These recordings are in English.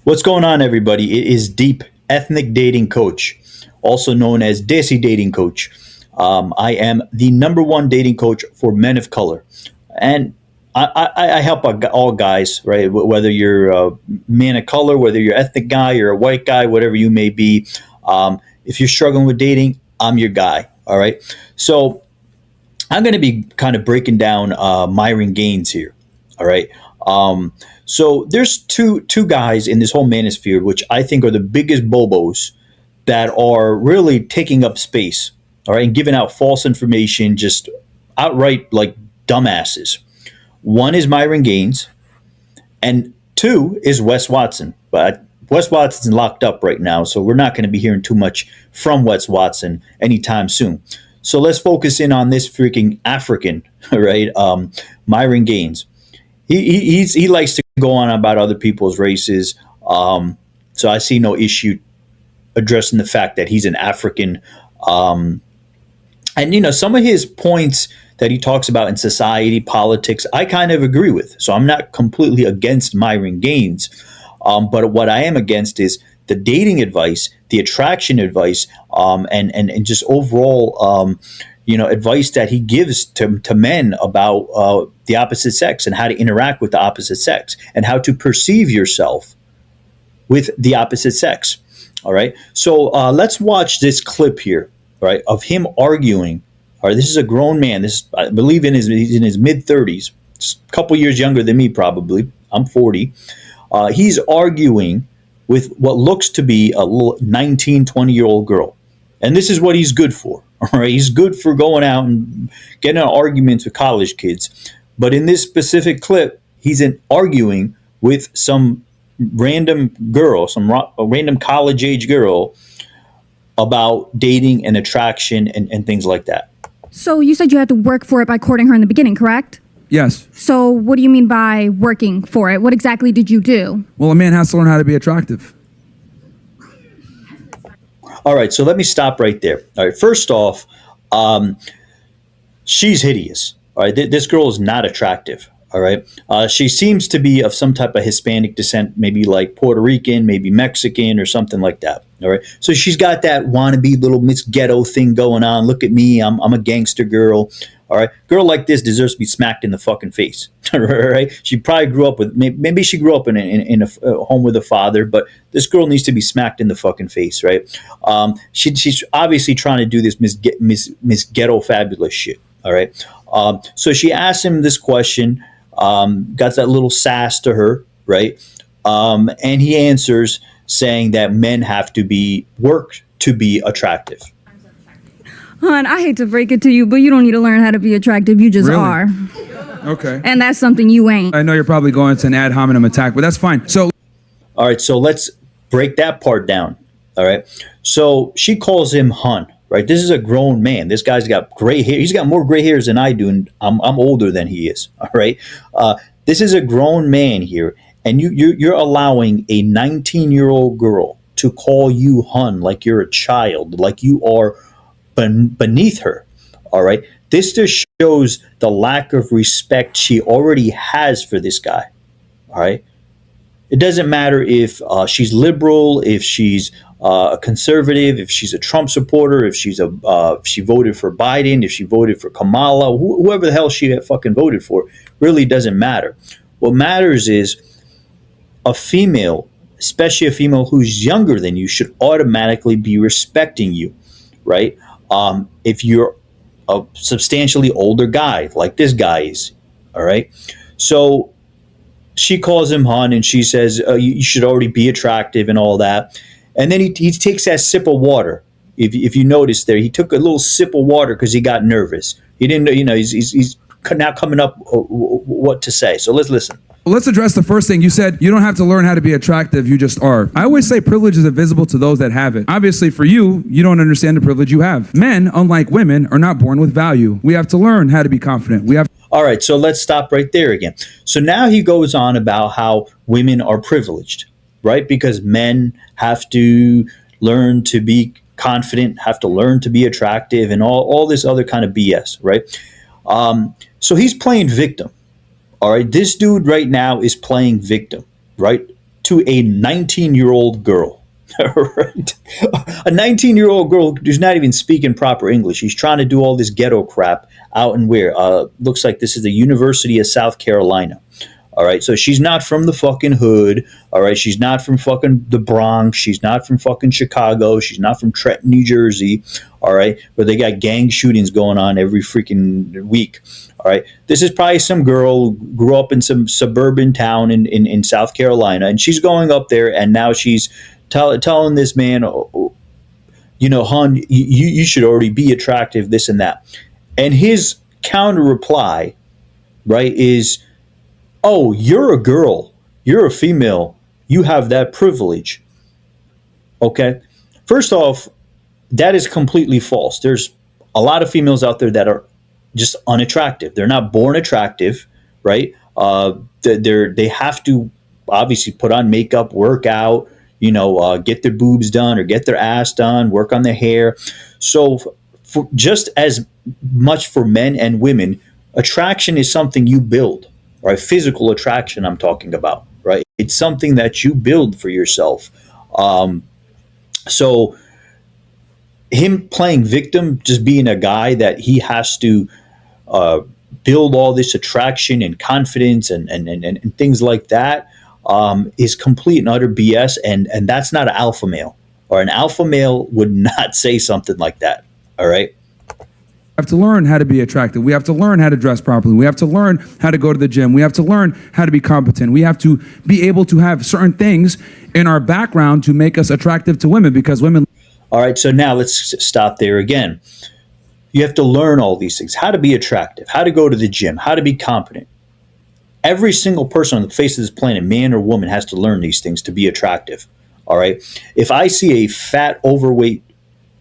What's going on, everybody? It is Deep, ethnic dating coach, also known as Desi dating coach. I am the number one dating coach for men of color, and I help all guys, right? Whether you're a man of color, whether you're ethnic guy, you're a white guy, whatever you may be. If you're struggling with dating, I'm your guy. All right. So I'm going to be kind of breaking down Myron Gaines here. All right. So there's two guys in this whole manosphere, which I think are the biggest bobos that are really taking up space. All right, and giving out false information, just outright like dumbasses. One is Myron Gaines, and two is Wes Watson. But Wes Watson's locked up right now, so we're not going to be hearing too much from Wes Watson anytime soon. So let's focus in on this freaking African, right? Myron Gaines. He likes to go on about other people's races. So I see no issue addressing the fact that he's an African. And some of his points that he talks about in society, politics, I kind of agree with. So I'm not completely against Myron Gaines. But what I am against is the dating advice, the attraction advice, and just overall, advice that he gives to men about the opposite sex and how to interact with the opposite sex and how to perceive yourself with the opposite sex. All right. So let's watch this clip here, right, of him arguing. All right. This is a grown man. I believe, he's in his mid 30s, just a couple years younger than me, probably. I'm 40. He's arguing with what looks to be a little 19, 20-year-old girl. And this is what he's good for. All right. He's good for going out and getting in arguments with college kids. But in this specific clip, he's arguing with some random girl, a random college age girl, about dating and attraction and things like that. So you said you had to work for it by courting her in the beginning, correct? Yes. So what do you mean by working for it? What exactly did you do? Well, a man has to learn how to be attractive. All right, so let me stop right there. All right, first off, she's hideous. All right, this girl is not attractive. All right, she seems to be of some type of Hispanic descent, maybe like Puerto Rican, maybe Mexican, or something like that. All right, so she's got that wannabe little Miss Ghetto thing going on. Look at me, I'm a gangster girl. All right, girl like this deserves to be smacked in the fucking face. All right, she probably grew up with maybe she grew up in a home with a father, but this girl needs to be smacked in the fucking face, right? She's obviously trying to do this Miss Ghetto fabulous shit. All right, so she asked him this question. Got that little sass to her, right? And he answers saying that men have to be worked to be attractive. Hon, I hate to break it to you, but you don't need to learn how to be attractive. You just Really? are. Okay. And that's something you ain't. I know you're probably going to an ad hominem attack, but that's fine. So, All right, so let's break that part down. All right, so she calls him hun, right? This is a grown man. This guy's got gray hair. He's got more gray hairs than I do, and I'm older than he is. All right, this is a grown man here, and you're allowing a 19-year-old girl to call you hun like you're a child, like you are beneath her. All right, this just shows the lack of respect she already has for this guy. All right, it doesn't matter if she's liberal, if she's a conservative, if she's a Trump supporter, if she voted for Biden, if she voted for Kamala, whoever the hell she fucking voted for, really doesn't matter. What matters is a female, especially a female who's younger than you, should automatically be respecting you, right? If you're a substantially older guy, like this guy is, all right? So she calls him hun, and she says, you should already be attractive and all that. And then he takes that sip of water. If you notice there, he took a little sip of water because he got nervous. He didn't, he's now coming up what to say. So let's listen. let's address the first thing. You said you don't have to learn how to be attractive, you just are. I always say privilege is invisible to those that have it. Obviously for you, you don't understand the privilege you have. Men, unlike women, are not born with value. We have to learn how to be confident. All right, so let's stop right there again. So now he goes on about how women are privileged, right? Because men have to learn to be confident, have to learn to be attractive, and all this other kind of BS, right? So he's playing victim. All right, this dude right now is playing victim, right? to a 19-year-old girl. Right? A 19-year-old girl who's not even speaking proper English. She's trying to do all this ghetto crap out in where? Looks like this is the University of South Carolina. All right, so she's not from the fucking hood. All right, she's not from fucking the Bronx. She's not from fucking Chicago. She's not from Trenton, New Jersey. All right, where they got gang shootings going on every freaking week. All right, this is probably some girl who grew up in some suburban town in South Carolina, and she's going up there, and now she's telling this man, oh, you know, hon, you should already be attractive, this and that. And his counter reply, right, is, oh, you're a girl, you're a female, you have that privilege. Okay. First off, that is completely false. There's a lot of females out there that are just unattractive. They're not born attractive, right? They have to obviously put on makeup, work out, get their boobs done or get their ass done, work on their hair. So for just as much for men and women, attraction is something you build, right? Physical attraction I'm talking about, right? It's something that you build for yourself. So him playing victim, just being a guy that he has to build all this attraction and confidence and things like that, is complete and utter BS. And that's not an alpha male, or an alpha male would not say something like that. All right. We have to learn how to be attractive. We have to learn how to dress properly. We have to learn how to go to the gym. We have to learn how to be competent. We have to be able to have certain things in our background to make us attractive to women, because women. All right. So now let's stop there again. You have to learn all these things: how to be attractive, how to go to the gym, how to be competent. Every single person on the face of this planet, man or woman, has to learn these things to be attractive. All right. If I see a fat, overweight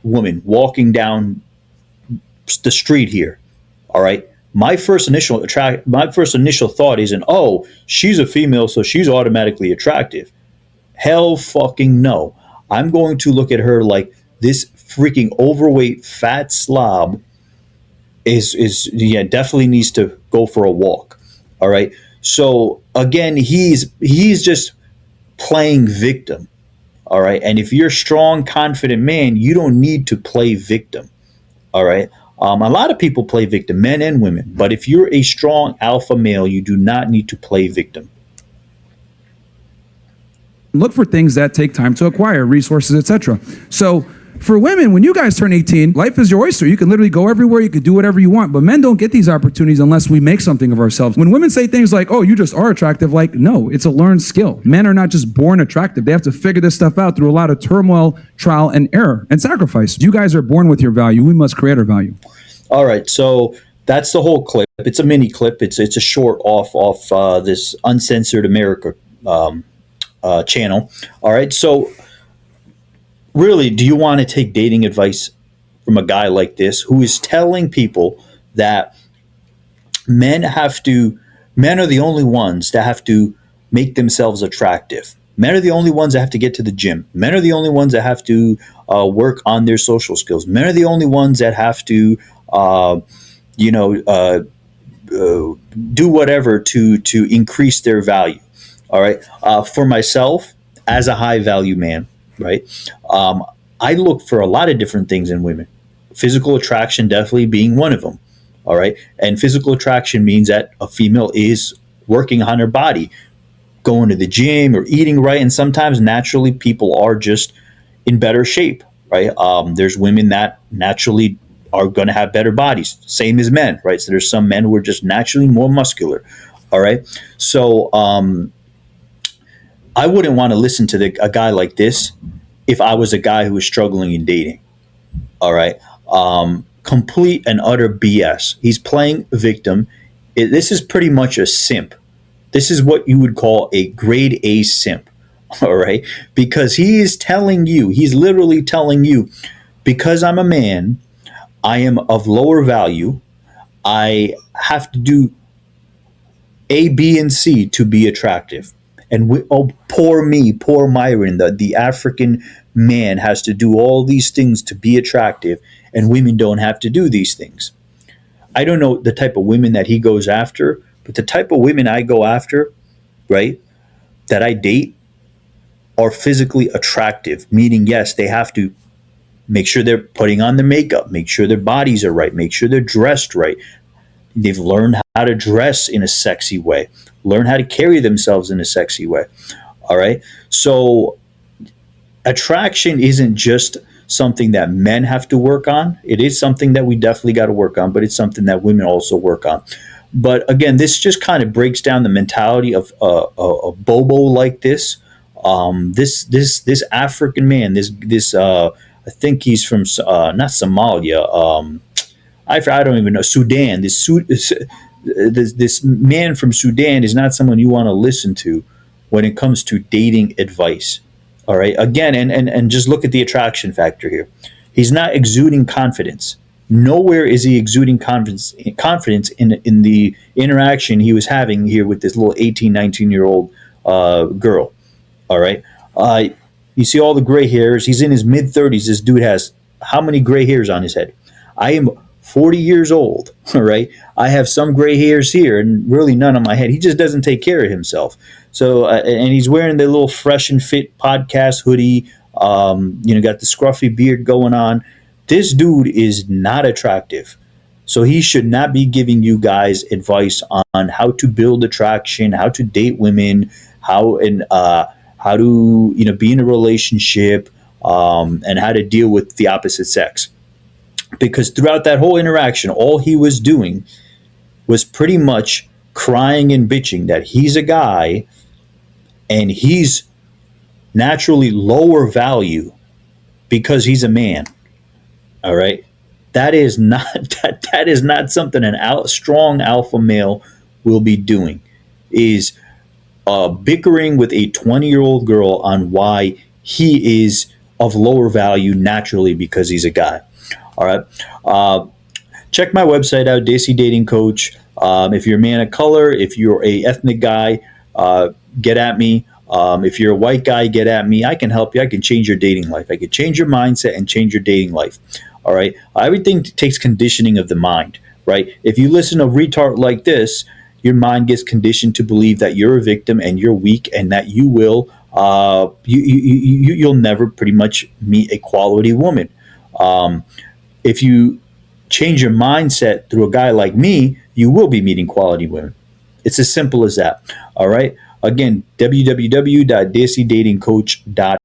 woman walking down the street here, all right, my first initial thought isn't, oh, she's a female, so she's automatically attractive. Hell fucking no. I'm going to look at her like, this freaking overweight fat slob is definitely needs to go for a walk. All right. So again, he's just playing victim. All right. And if you're a strong, confident man, you don't need to play victim. All right. A lot of people play victim, men and women. But if you're a strong alpha male, you do not need to play victim. Look for things that take time to acquire, resources, etc. So for women, when you guys turn 18, life is your oyster. You can literally go everywhere. You can do whatever you want. But men don't get these opportunities unless we make something of ourselves. When women say things like, oh, you just are attractive, like, no, it's a learned skill. Men are not just born attractive. They have to figure this stuff out through a lot of turmoil, trial, and error, and sacrifice. You guys are born with your value. We must create our value. All right. So that's the whole clip. It's a mini clip. It's a short off this Uncensored America channel. All right. So really, do you want to take dating advice from a guy like this who is telling people that men are the only ones that have to make themselves attractive? Men are the only ones that have to get to the gym. Men are the only ones that have to work on their social skills. Men are the only ones that have to, do whatever to increase their value. All right. For myself, as a high value man, right, I look for a lot of different things in women. Physical attraction definitely being one of them. All right. And physical attraction means that a female is working on her body, going to the gym or eating right. And sometimes naturally people are just in better shape, right? There's women that naturally are going to have better bodies, same as men, right? So there's some men who are just naturally more muscular. All right. So I wouldn't want to listen to a guy like this if I was a guy who was struggling in dating. All right. Complete and utter BS. He's playing victim. This is pretty much a simp. This is what you would call a grade A simp. All right. Because he's literally telling you, because I'm a man, I am of lower value. I have to do A, B, and C to be attractive. And poor me, poor Myron, the African man has to do all these things to be attractive, and women don't have to do these things. I don't know the type of women that he goes after, but the type of women I go after, right, that I date, are physically attractive, meaning, yes, they have to make sure they're putting on the makeup, make sure their bodies are right, make sure they're dressed right. They've learned how to dress in a sexy way, learn how to carry themselves in a sexy way. All right. So attraction isn't just something that men have to work on. It is something that we definitely got to work on, but it's something that women also work on. But again, this just kind of breaks down the mentality of a bobo like this. This African man, this I think he's from not Somalia. I don't even know, Sudan. This man from Sudan is not someone you want to listen to when it comes to dating advice. All right. Again, and just look at the attraction factor here. He's not exuding confidence. Nowhere is he exuding confidence in the interaction he was having here with this little 18, 19-year-old girl. All right. You see all the gray hairs. He's in his mid 30s. This dude has how many gray hairs on his head? I am 40 years old. All right. I have some gray hairs here and really none on my head. He just doesn't take care of himself. So, and he's wearing the little Fresh and Fit podcast hoodie. Got the scruffy beard going on. This dude is not attractive. So he should not be giving you guys advice on how to build attraction, how to date women, how to be in a relationship, and how to deal with the opposite sex. Because throughout that whole interaction, all he was doing was pretty much crying and bitching that he's a guy and he's naturally lower value because he's a man. All right, that is not that is not something strong alpha male will be doing. Is bickering with a 20-year-old girl on why he is of lower value naturally because he's a guy. All right. Check my website out, Desi Dating Coach. If you're a man of color, if you're a ethnic guy, get at me. If you're a white guy, get at me. I can help you. I can change your dating life. I can change your mindset and change your dating life. All right. Everything takes conditioning of the mind, right? If you listen to a retard like this, your mind gets conditioned to believe that you're a victim and you're weak and that you will, you'll never pretty much meet a quality woman. If you change your mindset through a guy like me, you will be meeting quality women. It's as simple as that. All right. Again, www.desidatingcoach.com.